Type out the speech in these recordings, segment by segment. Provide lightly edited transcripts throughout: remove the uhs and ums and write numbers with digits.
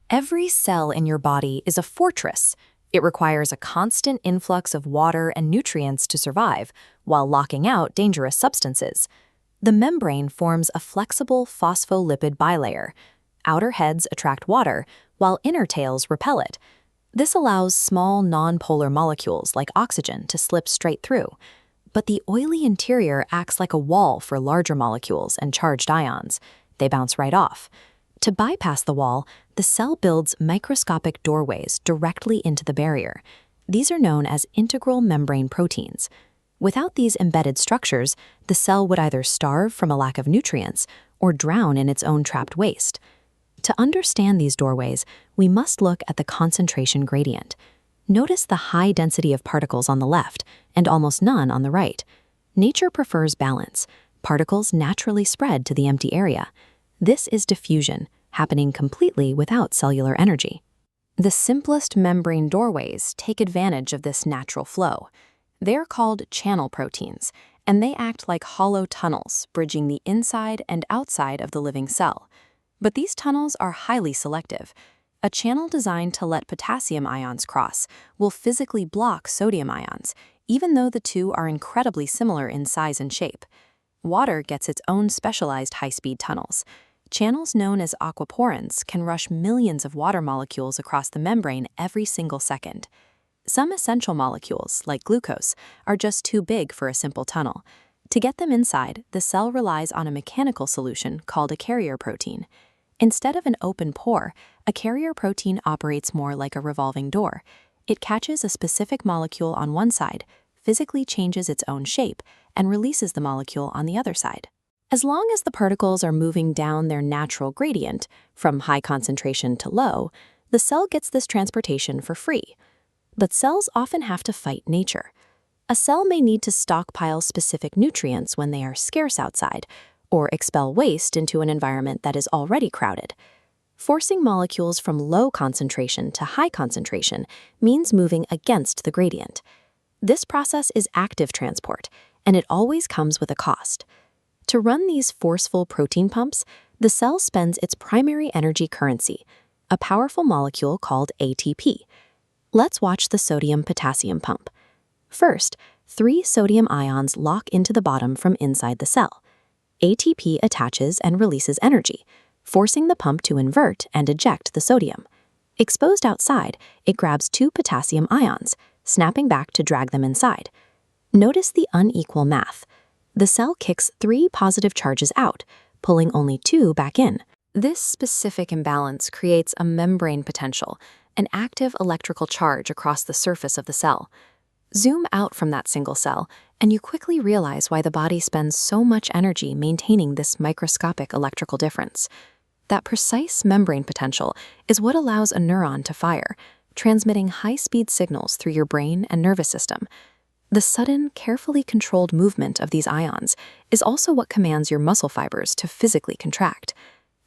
Every cell in your body is a fortress. It requires a constant influx of water and nutrients to survive, while locking out dangerous substances. The membrane forms a flexible phospholipid bilayer. Outer heads attract water, while inner tails repel it. This allows small nonpolar molecules like oxygen to slip straight through. But the oily interior acts like a wall for larger molecules and charged ions. They bounce right off. To bypass the wall, the cell builds microscopic doorways directly into the barrier. These are known as integral membrane proteins. Without these embedded structures, the cell would either starve from a lack of nutrients or drown in its own trapped waste. To understand these doorways, we must look at the concentration gradient. Notice the high density of particles on the left and almost none on the right. Nature prefers balance. Particles naturally spread to the empty area. This is diffusion, happening completely without cellular energy. The simplest membrane doorways take advantage of this natural flow. They are called channel proteins, and they act like hollow tunnels, bridging the inside and outside of the living cell. But these tunnels are highly selective. A channel designed to let potassium ions cross will physically block sodium ions, even though the two are incredibly similar in size and shape. Water gets its own specialized high-speed tunnels. Channels known as Aquaporins can rush millions of water molecules across the membrane every single second. Some essential molecules, like glucose, are just too big for a simple tunnel. To get them inside, the cell relies on a mechanical solution called a carrier protein. Instead of an open pore, a carrier protein operates more like a revolving door. It catches a specific molecule on one side, physically changes its own shape, and releases the molecule on the other side. As long as the particles are moving down their natural gradient, from high concentration to low, the cell gets this transportation for free. But cells often have to fight nature. A cell may need to stockpile specific nutrients when they are scarce outside, or expel waste into an environment that is already crowded. Forcing molecules from low concentration to high concentration means moving against the gradient. This process is active transport, and it always comes with a cost. To run these forceful protein pumps, the cell spends its primary energy currency, a powerful molecule called ATP. Let's watch the sodium-potassium pump. First, 3 sodium ions lock into the bottom from inside the cell. ATP attaches and releases energy, forcing the pump to invert and eject the sodium. Exposed outside, it grabs 2 potassium ions, snapping back to drag them inside. Notice the unequal math. The cell kicks 3 positive charges out, pulling only 2 back in. This specific imbalance creates a membrane potential, an active electrical charge across the surface of the cell. Zoom out from that single cell, and you quickly realize why the body spends so much energy maintaining this microscopic electrical difference. That precise membrane potential is what allows a neuron to fire, transmitting high-speed signals through your brain and nervous system. The sudden, carefully controlled movement of these ions is also what commands your muscle fibers to physically contract.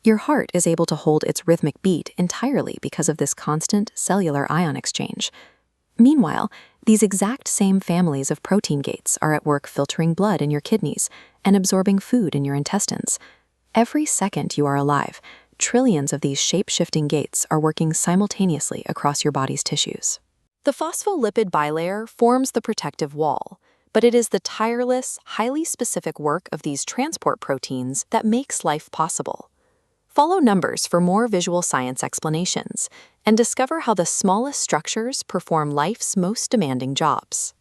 Your heart is able to hold its rhythmic beat entirely because of this constant cellular ion exchange. Meanwhile, these exact same families of protein gates are at work filtering blood in your kidneys and absorbing food in your intestines. Every second you are alive, trillions of these shape-shifting gates are working simultaneously across your body's tissues. The phospholipid bilayer forms the protective wall, but it is the tireless, highly specific work of these transport proteins that makes life possible. Follow numbers for more visual science explanations and discover how the smallest structures perform life's most demanding jobs.